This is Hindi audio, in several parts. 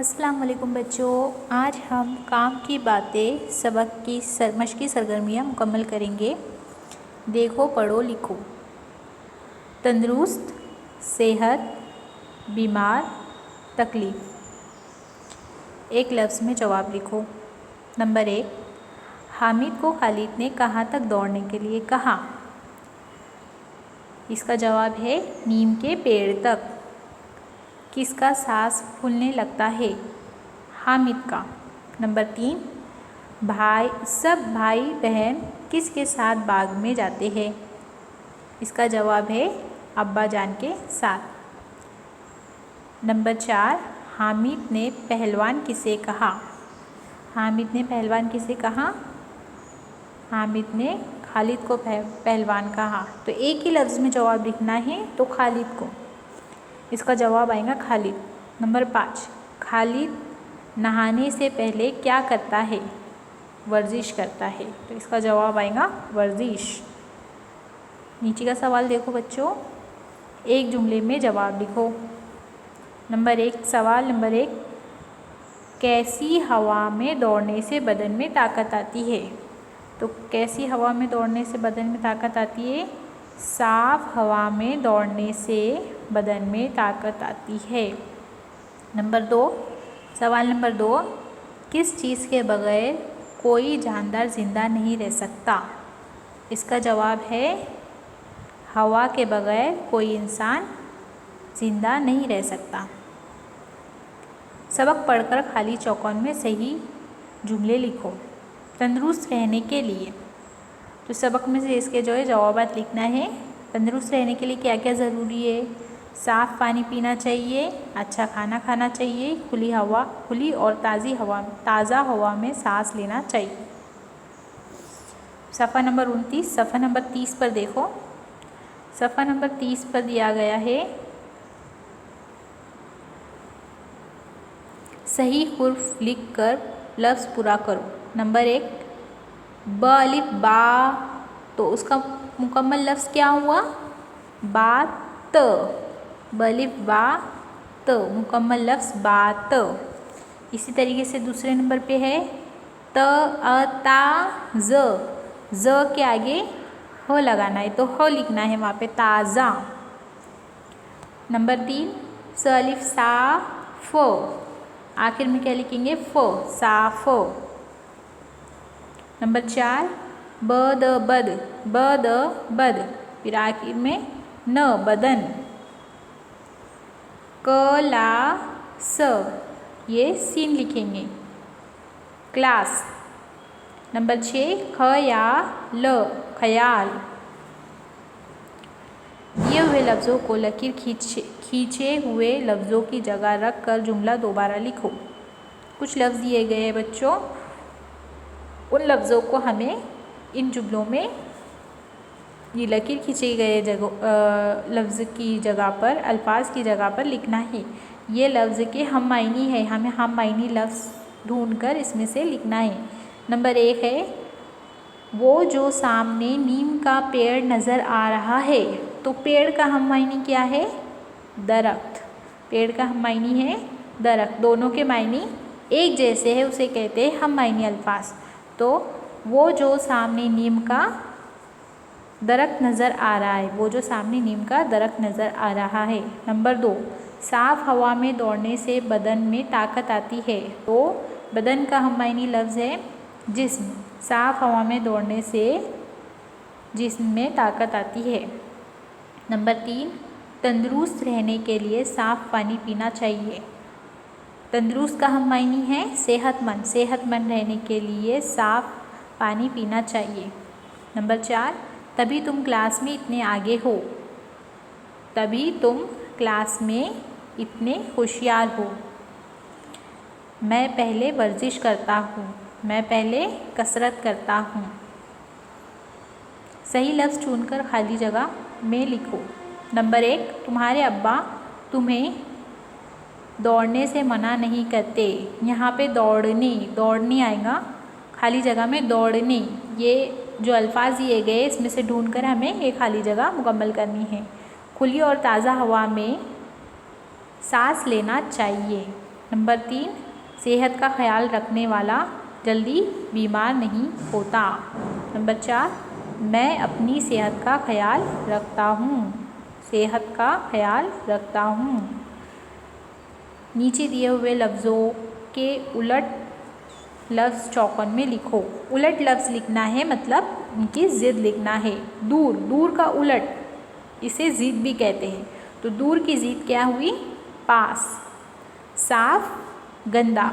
अस्सलाम वालेकुम बच्चों, आज हम काम की बातें सबक की मश्की सरगर्मियाँ मुकम्मल करेंगे। देखो, पढ़ो, लिखो। तंदुरुस्त, सेहत, बीमार, तकलीफ़। एक लफ्ज़ में जवाब लिखो। नंबर 1, हामिद को खालिद ने कहाँ तक दौड़ने के लिए कहा? इसका जवाब है नीम के पेड़ तक। किसका सांस फूलने लगता है? हामिद का। नंबर 3, सब भाई बहन किसके साथ बाग में जाते हैं? इसका जवाब है अब्बा जान के साथ। नंबर 4, हामिद ने पहलवान किसे कहा? हामिद ने पहलवान किसे कहा? हामिद ने खालिद को पहलवान कहा। तो एक ही लफ्ज़ में जवाब लिखना है, तो खालिद को। इसका जवाब आएगा खालिद। नंबर 5, खालिद नहाने से पहले क्या करता है? वर्जिश करता है। तो इसका जवाब आएगा वर्जिश। नीचे का सवाल देखो बच्चों, एक जुमले में जवाब लिखो। सवाल नंबर 1, कैसी हवा में दौड़ने से बदन में ताकत आती है? तो कैसी हवा में दौड़ने से बदन में ताकत आती है? साफ हवा में दौड़ने से बदन में ताकत आती है। सवाल नंबर 2, किस चीज़ के बगैर कोई जानदार जिंदा नहीं रह सकता? इसका जवाब है हवा के बगैर कोई इंसान जिंदा नहीं रह सकता। सबक पढ़कर खाली चौकोन में सही जुमले लिखो। तंदुरुस्त रहने के लिए, तो सबक में से इसके जवाबात लिखना है। तंदुरुस्त रहने के लिए क्या क्या ज़रूरी है? साफ़ पानी पीना चाहिए, अच्छा खाना खाना चाहिए, खुली और ताज़ा हवा में सांस लेना चाहिए। सफ़ा नंबर 29, सफ़ा नंबर 30 पर देखो। सफ़ा नंबर 30 पर दिया गया है, सही हुर्फ लिख कर लफ्ज़ पूरा करो। नंबर 1, ब अलिफ बा, तो उसका मुकम्मल लफ्ज़ क्या हुआ? बात। ब अलिफ बा त, मुकम्मल लफ्ज़ बात। इसी तरीके से दूसरे नंबर पे है त अ ता ज के आगे ह लगाना है, तो ह लिखना है वहाँ पे, ताज़ा। नंबर 3, स अलिफ सा फ, आखिर में क्या लिखेंगे? फ, साफ। नंबर 4, ब द बद, फिर आखिर में न, बदन। क्लास, ये सीन लिखेंगे, क्लास। नंबर 6, ख्याल, ख्याल। दिए हुए लफ्ज़ों को लकीर खींचे हुए लफ्ज़ों की जगह रख कर जुमला दोबारा लिखो। कुछ लफ्ज़ दिए गए हैं बच्चों, उन लफ्ज़ों को हमें इन जुमलों में ये लकीर खींचे गए लफ्ज़ की जगह पर, अल्फाज की जगह पर लिखना है। ये लफ्ज़ के हम मायनी है, हमें हम मायनी लफ्ज़ ढूंढकर इसमें से लिखना है। नंबर 1 है, वो जो सामने नीम का पेड़ नज़र आ रहा है। तो पेड़ का हम मायनी क्या है? दरख्त। पेड़ का हम मायनी है दरख्त। दोनों के मायनी एक जैसे है, उसे कहते हैं हम मायनी अल्फाज। तो वो जो सामने नीम का दरख्त नज़र आ रहा है, वो जो सामने नीम का दरख्त नज़र आ रहा है। नंबर 2, साफ़ हवा में दौड़ने से बदन में ताकत आती है। तो बदन का हम मायनी लफ्ज़ है जिस्म। साफ़ हवा में दौड़ने से जिस्म में ताकत आती है। नंबर 3, तंदुरुस्त रहने के लिए साफ़ पानी पीना चाहिए। तंदुरुस्त का हम मायनी है सेहतमंद। सेहतमंद रहने के लिए साफ़ पानी पीना चाहिए। नंबर 4, तभी तुम क्लास में इतने आगे हो। तभी तुम क्लास में इतने होशियार हो। मैं पहले वर्जिश करता हूँ। मैं पहले कसरत करता हूँ। सही लफ्ज़ चुनकर खाली जगह में लिखो। नंबर 1, तुम्हारे अब्बा तुम्हें दौड़ने से मना नहीं करते। यहाँ पे दौड़ने आएगा, खाली जगह में दौड़ने। ये जो अल्फाज दिए गए इसमें से ढूंढकर हमें ये खाली जगह मुकम्मल करनी है। खुली और ताज़ा हवा में सांस लेना चाहिए। नंबर 3, सेहत का ख्याल रखने वाला जल्दी बीमार नहीं होता। नंबर 4, मैं अपनी सेहत का ख्याल रखता हूँ। सेहत का ख्याल रखता हूँ। नीचे दिए हुए लफ्ज़ों के उलट लफ्ज़ चौकोन में लिखो। उलट लफ्ज़ लिखना है, मतलब उनकी ज़िद लिखना है। दूर, दूर का उलट, इसे ज़िद भी कहते हैं। तो दूर की ज़िद क्या हुई? पास। साफ, गंदा।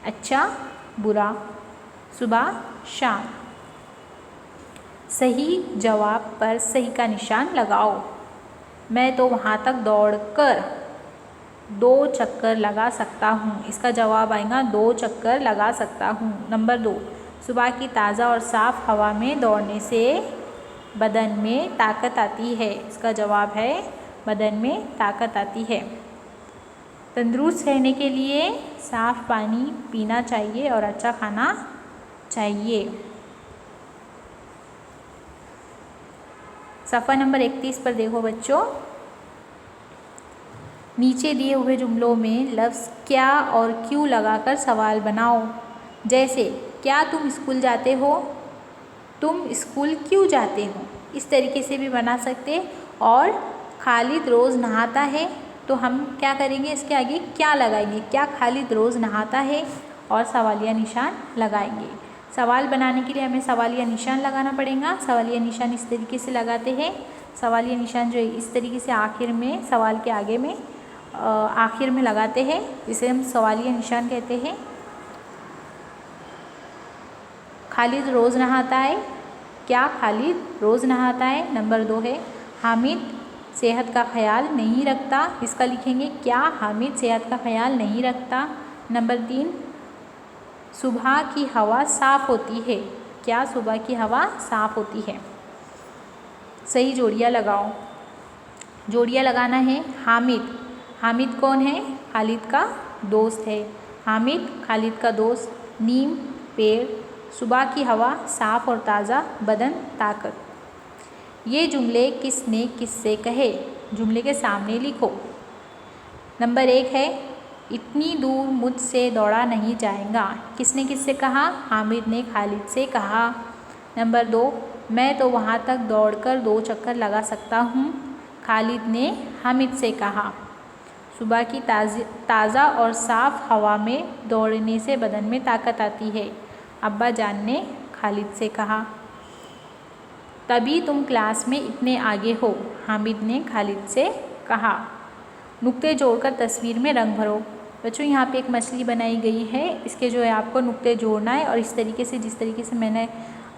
अच्छा, बुरा। सुबह, शाम। सही जवाब पर सही का निशान लगाओ। मैं तो वहाँ तक दौड़कर 2 चक्कर लगा सकता हूँ। इसका जवाब आएगा 2 चक्कर लगा सकता हूँ। नंबर 2, सुबह की ताज़ा और साफ़ हवा में दौड़ने से बदन में ताकत आती है। इसका जवाब है बदन में ताकत आती है। तंदुरुस्त रहने के लिए साफ़ पानी पीना चाहिए और अच्छा खाना चाहिए। सफ़ा नंबर 31 पर देखो बच्चों। नीचे दिए हुए जुमलों में लफ्ज़ क्या और क्यों लगाकर सवाल बनाओ। जैसे, क्या तुम स्कूल जाते हो? तुम स्कूल क्यों जाते हो? इस तरीके से भी बना सकते। और खालिद रोज़ नहाता है, तो हम क्या करेंगे? इसके आगे क्या लगाएंगे? क्या खालिद रोज़ नहाता है? और सवालिया निशान लगाएंगे। सवाल बनाने के लिए हमें सवालिया निशान लगाना पड़ेगा। सवालिया निशान इस तरीके से लगाते हैं। सवालिया निशान जो है इस तरीके से आखिर में, सवाल के आगे में आखिर में लगाते हैं, जिसे हम सवालिया निशान कहते हैं। खालिद रोज़ नहाता है। क्या खालिद रोज़ नहाता है? नंबर 2 है हामिद सेहत का ख्याल नहीं रखता। इसका लिखेंगे क्या हामिद सेहत का ख्याल नहीं रखता। नंबर 3, सुबह की हवा साफ़ होती है। क्या सुबह की हवा साफ़ होती है? सही जोड़ियाँ लगाओ। जोड़ियाँ लगाना है। हामिद, हामिद कौन है? खालिद का दोस्त है। हामिद खालिद का दोस्त। नीम पेड़, सुबह की हवा साफ़ और ताज़ा, बदन ताकत। ये जुमले किसने किससे कहे? जुमले के सामने लिखो। नंबर 1 है इतनी दूर मुझसे दौड़ा नहीं जाएगा। किसने किससे कहा? हामिद ने खालिद से कहा। नंबर 2, मैं तो वहाँ तक दौड़कर 2 चक्कर लगा सकता हूँ। खालिद ने हामिद से कहा। सुबह की ताज़ा और साफ़ हवा में दौड़ने से बदन में ताकत आती है। अब्बा जान ने खालिद से कहा। तभी तुम क्लास में इतने आगे हो। हामिद ने खालिद से कहा। नुक्ते जोड़कर तस्वीर में रंग भरो। बच्चों यहाँ पे एक मछली बनाई गई है। इसके जो है आपको नुक्ते जोड़ना है और इस तरीके से, जिस तरीके से मैंने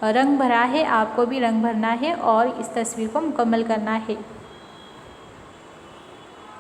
रंग भरा है, आपको भी रंग भरना है और इस तस्वीर को मुकम्मल करना है।